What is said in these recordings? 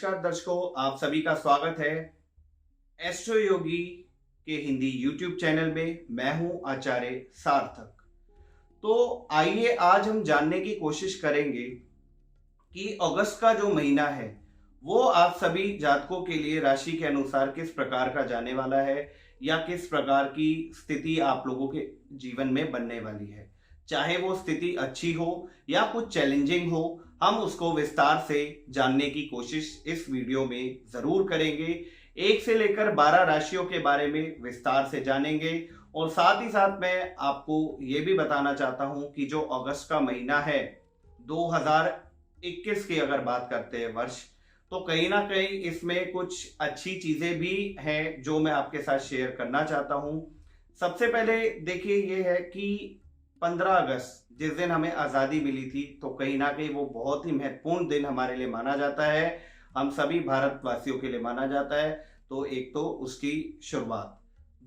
नमस्कार दर्शकों, आप सभी का स्वागत है एस्ट्रो योगी के हिंदी यूट्यूब चैनल में। मैं हूं आचार्य सार्थक। तो आइए आज हम जानने की कोशिश करेंगे कि अगस्त का जो महीना है वो आप सभी जातकों के लिए राशि के अनुसार किस प्रकार का जाने वाला है या किस प्रकार की स्थिति आप लोगों के जीवन में बनने वाली है। चाहे वो स्थिति अच्छी हो या कुछ चैलेंजिंग हो, हम उसको विस्तार से जानने की कोशिश इस वीडियो में जरूर करेंगे। 1 से लेकर 12 राशियों के बारे में विस्तार से जानेंगे और साथ ही साथ मैं आपको ये भी बताना चाहता हूं कि जो अगस्त का महीना है 2021 की अगर बात करते हैं वर्ष, तो कहीं ना कहीं इसमें कुछ अच्छी चीजें भी हैं जो मैं आपके साथ शेयर करना चाहता हूं। सबसे पहले देखिए ये है कि 15 अगस्त जिस दिन हमें आज़ादी मिली थी, तो कहीं ना कहीं वो बहुत ही महत्वपूर्ण दिन हमारे लिए माना जाता है, हम सभी भारतवासियों के लिए माना जाता है। तो एक तो उसकी शुरुआत।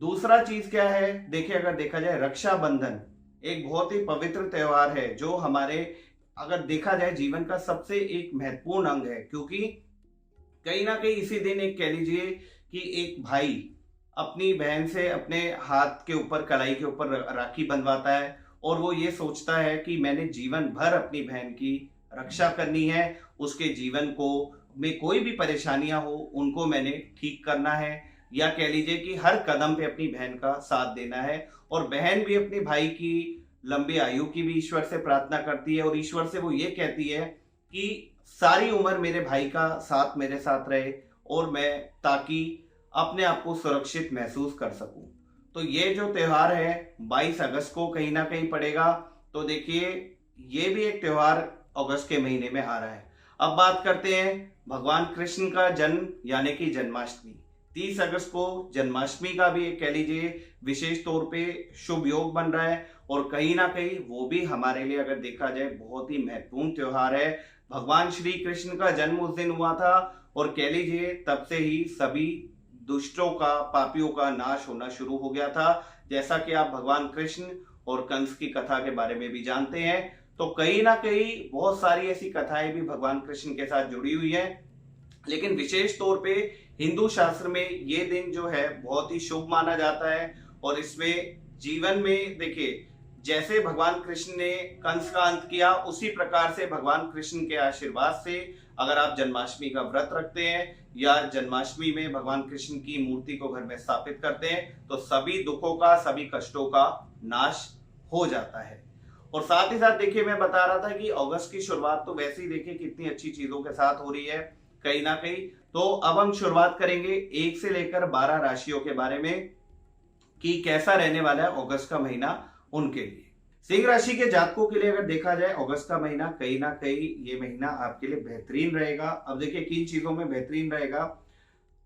दूसरा चीज क्या है, देखिए अगर देखा जाए रक्षाबंधन एक बहुत ही पवित्र त्योहार है जो हमारे अगर देखा जाए जीवन का सबसे एक महत्वपूर्ण अंग है, क्योंकि कहीं ना कहीं इसी दिन एक कह लीजिए कि एक भाई अपनी बहन से अपने हाथ के ऊपर कलाई के ऊपर राखी बंधवाता है और वो ये सोचता है कि मैंने जीवन भर अपनी बहन की रक्षा करनी है, उसके जीवन को में कोई भी परेशानियां हो उनको मैंने ठीक करना है, या कह लीजिए कि हर कदम पे अपनी बहन का साथ देना है। और बहन भी अपने भाई की लंबी आयु की भी ईश्वर से प्रार्थना करती है और ईश्वर से वो ये कहती है कि सारी उम्र मेरे भाई का साथ मेरे साथ रहे और मैं ताकि अपने आप को सुरक्षित महसूस कर सकूं। तो ये जो त्योहार है 22 अगस्त को कहीं ना कहीं पड़ेगा। तो देखिए ये भी एक त्योहार अगस्त के महीने में आ रहा है। अब बात करते हैं भगवान कृष्ण का जन्म यानी कि जन्माष्टमी। 30 अगस्त को जन्माष्टमी का भी एक कह लीजिए विशेष तौर पे शुभ योग बन रहा है और कहीं ना कहीं वो भी हमारे लिए अगर देखा जाए बहुत ही महत्वपूर्ण त्योहार है। भगवान श्री कृष्ण का जन्म उस दिन हुआ था और कह लीजिए तब से ही सभी दुष्टों का पापियों का नाश होना शुरू हो गया था। जैसा कि आप भगवान कृष्ण और कंस की कथा के बारे में भी जानते हैं, तो कहीं ना कहीं बहुत सारी ऐसी कथाएं भी भगवान कृष्ण के साथ जुड़ी हुई हैं। लेकिन विशेष तौर पे हिंदू शास्त्र में ये दिन जो है बहुत ही शुभ माना जाता है और इसमें जीवन में देखिए जैसे भगवान कृष्ण ने कंस का अंत किया, उसी प्रकार से भगवान कृष्ण के आशीर्वाद से अगर आप जन्माष्टमी का व्रत रखते हैं या जन्माष्टमी में भगवान कृष्ण की मूर्ति को घर में स्थापित करते हैं तो सभी दुखों का सभी कष्टों का नाश हो जाता है। और साथ ही साथ देखिए मैं बता रहा था कि अगस्त की शुरुआत तो वैसे ही देखिए कितनी अच्छी चीजों के साथ हो रही है कहीं ना कहीं। तो अब हम शुरुआत करेंगे 1 से लेकर 12 राशियों के बारे में कि कैसा रहने वाला है अगस्त का महीना उनके लिए। सिंह राशि के जातकों के लिए अगर देखा जाए अगस्त का महीना कहीं ना कहीं ये महीना आपके लिए बेहतरीन रहेगा। अब देखिए किन चीजों में बेहतरीन रहेगा।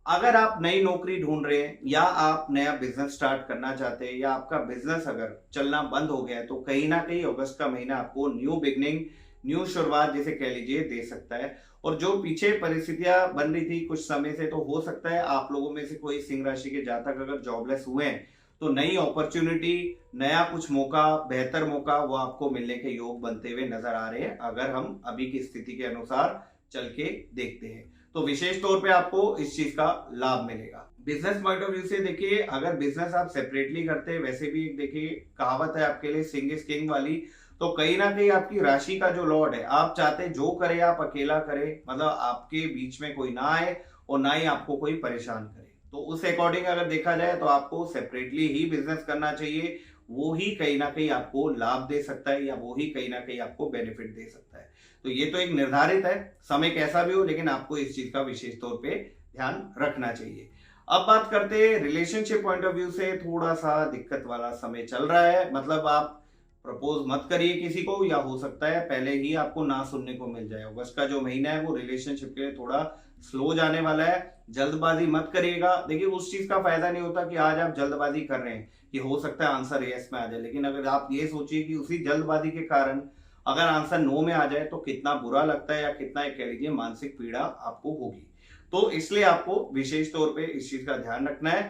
अगर आप नई नौकरी ढूंढ रहे हैं या आप नया बिजनेस स्टार्ट करना चाहते हैं या आपका बिजनेस अगर चलना बंद हो गया है, तो कहीं ना कहीं अगस्त का महीना आपको न्यू बिगनिंग न्यू शुरुआत जिसे कह लीजिए दे सकता है। और जो पीछे परिस्थितियां बन रही थी कुछ समय से, तो हो सकता है आप लोगों में से कोई सिंह राशि के जातक अगर जॉबलेस हुए हैं तो नई अपॉर्चुनिटी, नया कुछ मौका, बेहतर मौका वो आपको मिलने के योग बनते हुए नजर आ रहे हैं अगर हम अभी की स्थिति के अनुसार चल के देखते हैं। तो विशेष तौर पे आपको इस चीज का लाभ मिलेगा। बिजनेस पॉइंट ऑफ व्यू से देखिए अगर बिजनेस आप सेपरेटली करते हैं, वैसे भी देखिए कहावत है आपके लिए सिंह इज किंग वाली, तो कहीं ना कहीं आपकी राशि का जो लॉर्ड है आप चाहते जो करे आप अकेला करे, मतलब आपके बीच में कोई ना आए और ना ही आपको कोई परेशान करे। तो उस अकॉर्डिंग अगर देखा जाए तो आपको सेपरेटली ही बिजनेस करना चाहिए, वो ही कहीं ना कहीं आपको लाभ दे सकता है या वो ही कहीं ना कहीं आपको बेनिफिट दे सकता है। तो ये तो एक निर्धारित है, समय कैसा भी हो, लेकिन आपको इस चीज का विशेष तौर पे ध्यान रखना चाहिए। अब बात करते हैं रिलेशनशिप पॉइंट ऑफ व्यू से, थोड़ा सा दिक्कत वाला समय चल रहा है। मतलब आप प्रपोज मत करिए किसी को, या हो सकता है पहले ही आपको ना सुनने को मिल जाए। अगस्त का जो महीना है वो रिलेशनशिप के लिए थोड़ा स्लो जाने वाला है, जल्दबाजी मत करिएगा। देखिए उस चीज का फायदा नहीं होता कि आज आप जल्दबाजी कर रहे हैं कि हो सकता है आंसर यस में आ जाए, लेकिन अगर आप ये सोचिए कि उसी जल्दबाजी के कारण अगर आंसर नो में आ जाए तो कितना बुरा लगता है या कितना कह लीजिए मानसिक पीड़ा आपको होगी। तो इसलिए आपको विशेष तौर पे इस चीज का ध्यान रखना है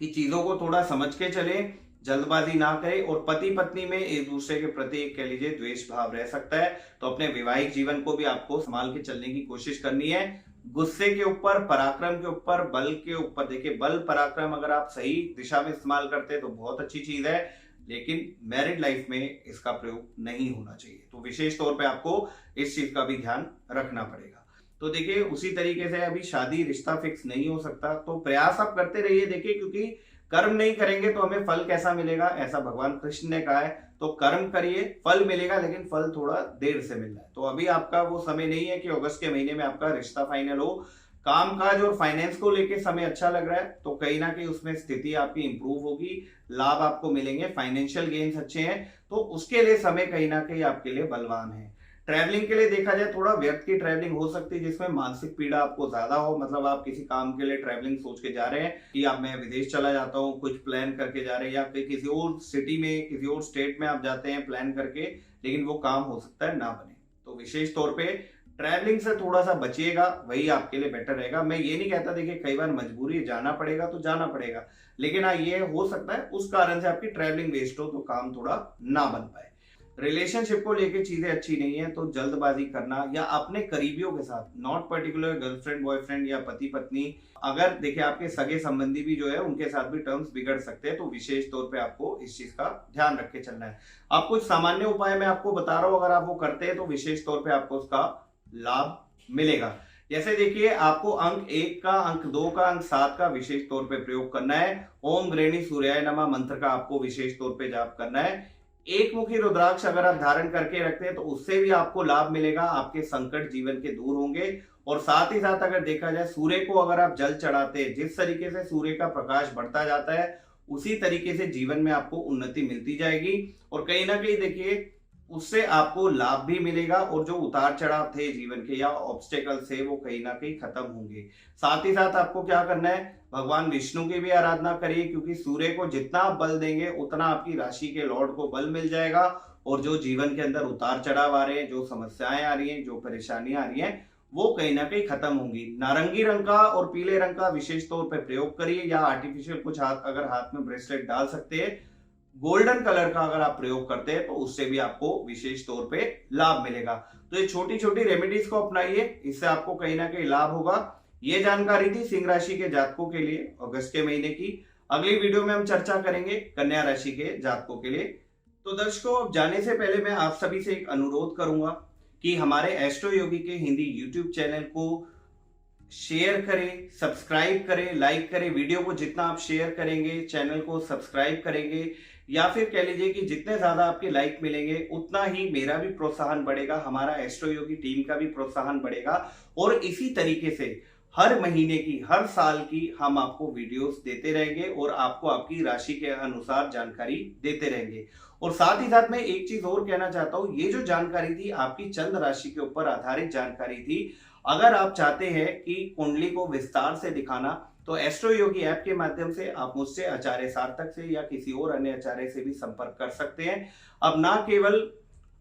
कि चीजों को थोड़ा समझ के चले, जल्दबाजी ना करें। और पति पत्नी में एक दूसरे के प्रति कह लीजिए द्वेष भाव रह सकता है, तो अपने वैवाहिक जीवन को भी आपको संभाल के चलने की कोशिश करनी है। गुस्से के ऊपर, पराक्रम के ऊपर, बल के ऊपर। देखिए बल पराक्रम अगर आप सही दिशा में इस्तेमाल करते हैं तो बहुत अच्छी चीज है, लेकिन मैरिड लाइफ में इसका प्रयोग नहीं होना चाहिए। तो विशेष तौर पे आपको इस चीज का भी ध्यान रखना पड़ेगा। तो देखिए उसी तरीके से अभी शादी रिश्ता फिक्स नहीं हो सकता, तो प्रयास आप करते रहिए। देखिए क्योंकि कर्म नहीं करेंगे तो हमें फल कैसा मिलेगा, ऐसा भगवान कृष्ण ने कहा है। तो कर्म करिए, फल मिलेगा, लेकिन फल थोड़ा देर से मिलना है। तो अभी आपका वो समय नहीं है कि अगस्त के महीने में आपका रिश्ता फाइनल हो। कामकाज और फाइनेंस को लेके समय अच्छा लग रहा है, तो कहीं ना कहीं उसमें स्थिति आपकी इंप्रूव होगी, लाभ आपको मिलेंगे, फाइनेंशियल गेन्स अच्छे हैं, तो उसके लिए समय कहीं ना कहीं आपके लिए बलवान है। ट्रैवलिंग के लिए देखा जाए थोड़ा व्यर्थ की ट्रैवलिंग हो सकती है, जिसमें मानसिक पीड़ा आपको ज्यादा हो। मतलब आप किसी काम के लिए ट्रैवलिंग सोच के जा रहे हैं कि आप मैं विदेश चला जाता हूँ, कुछ प्लान करके जा रहे हैं, या फिर किसी और सिटी में, किसी और स्टेट में आप जाते हैं प्लान करके, लेकिन वो काम हो सकता है ना बने। तो विशेष तौर पे ट्रैवलिंग से थोड़ा सा बचिएगा, वही आपके लिए बेटर रहेगा। मैं ये नहीं कहता, देखिए कई बार मजबूरी जाना पड़ेगा तो जाना पड़ेगा, लेकिन हाँ ये हो सकता है उस कारण से आपकी ट्रैवलिंग वेस्ट हो, तो काम थोड़ा ना बन पाए। रिलेशनशिप को लेके चीजें अच्छी नहीं है, तो जल्दबाजी करना या अपने करीबियों के साथ, नॉट पर्टिकुलर गर्लफ्रेंड बॉयफ्रेंड या पति पत्नी, अगर देखिए आपके सगे संबंधी भी जो है उनके साथ भी टर्म्स बिगड़ सकते हैं, तो विशेष तौर पे आपको इस चीज का ध्यान रख के चलना है। अब कुछ सामान्य उपाय मैं आपको बता रहा हूं, अगर आप वो करते हैं तो विशेष तौर पे आपको उसका लाभ मिलेगा। जैसे देखिए आपको अंक 1 का, अंक 2 का, अंक 7 का विशेष तौर पे प्रयोग करना है। ओम गृहिणी सूर्याय नमः मंत्र का आपको विशेष तौर पे जाप करना है। एक मुखी रुद्राक्ष अगर आप धारण करके रखते हैं तो उससे भी आपको लाभ मिलेगा, आपके संकट जीवन के दूर होंगे। और साथ ही साथ अगर देखा जाए सूर्य को अगर आप जल चढ़ाते हैं, जिस तरीके से सूर्य का प्रकाश बढ़ता जाता है उसी तरीके से जीवन में आपको उन्नति मिलती जाएगी, और कहीं ना कहीं देखिए उससे आपको लाभ भी मिलेगा, और जो उतार चढ़ाव थे जीवन के या ऑब्स्टेकल्स थे वो कहीं ना कहीं खत्म होंगे। साथ ही साथ आपको क्या करना है, भगवान विष्णु की भी आराधना करिए, क्योंकि सूर्य को जितना आप बल देंगे उतना आपकी राशि के लॉर्ड को बल मिल जाएगा, और जो जीवन के अंदर उतार चढ़ाव आ रहे हैं, जो समस्याएं आ रही हैं, जो परेशानियां आ रही हैं, वो कहीं ना कहीं खत्म होंगी। नारंगी रंग का और पीले रंग का विशेष तौर पर प्रयोग करिए, या आर्टिफिशियल कुछ अगर हाथ में ब्रेसलेट डाल सकते हैं, गोल्डन कलर का अगर आप प्रयोग करते हैं तो उससे भी आपको विशेष तौर पे लाभ मिलेगा। तो ये छोटी छोटी रेमेडीज को अपनाइए, इससे आपको कहीं ना कहीं लाभ होगा। ये जानकारी थी सिंह राशि के जातकों के लिए अगस्त के महीने की। अगली वीडियो में हम चर्चा करेंगे कन्या राशि के जातकों के लिए। तो दर्शकों, अब जाने से पहले मैं आप सभी से एक अनुरोध करूंगा कि हमारे एस्ट्रो योगी के हिंदी यूट्यूब चैनल को शेयर करें, सब्सक्राइब करें, लाइक करें। वीडियो को जितना आप शेयर करेंगे, चैनल को सब्सक्राइब करेंगे, या फिर कह लीजिए कि जितने ज्यादा आपके लाइक मिलेंगे उतना ही मेरा भी प्रोत्साहन बढ़ेगा, हमारा एस्ट्रो योगी टीम का भी प्रोत्साहन बढ़ेगा। और इसी तरीके से हर महीने की, हर साल की हम आपको वीडियोस देते रहेंगे और आपको आपकी राशि के अनुसार जानकारी देते रहेंगे। और साथ ही साथ मैं एक चीज और कहना चाहता हूं, ये जो जानकारी थी आपकी चंद्र राशि के ऊपर आधारित जानकारी थी। अगर आप चाहते हैं कि कुंडली को विस्तार से दिखाना, तो एस्ट्रो योगी ऐप के माध्यम से आप मुझसे, आचार्य सार्थक से या किसी और अन्य आचार्य से भी संपर्क कर सकते हैं। अब ना केवल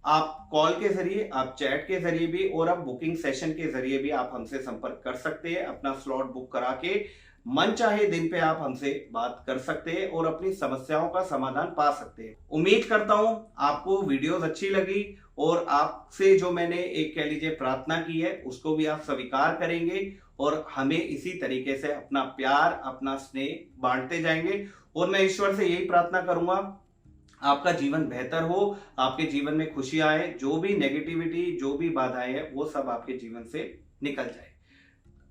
आप कॉल के जरिए, आप चैट के जरिए भी, और अब बुकिंग सेशन के जरिए भी आप हमसे संपर्क कर सकते हैं। अपना स्लॉट बुक करा के मन चाहे दिन पे आप हमसे बात कर सकते हैं और अपनी समस्याओं का समाधान पा सकते हैं। उम्मीद करता हूं आपको वीडियोस अच्छी लगी, और आपसे जो मैंने एक कह लीजिए प्रार्थना की है उसको भी आप स्वीकार करेंगे, और हमें इसी तरीके से अपना प्यार, अपना स्नेह बांटते जाएंगे। और मैं ईश्वर से यही प्रार्थना करूंगा, आपका जीवन बेहतर हो, आपके जीवन में खुशी आए, जो भी नेगेटिविटी, जो भी बाधाएं हैं वो सब आपके जीवन से निकल जाए।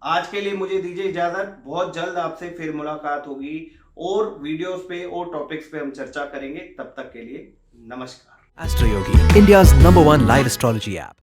आज के लिए मुझे दीजिए इजाजत, बहुत जल्द आपसे फिर मुलाकात होगी, और वीडियोस पे और टॉपिक्स पे हम चर्चा करेंगे। तब तक के लिए नमस्कार। Astro Yogi, India's #1 live astrology app.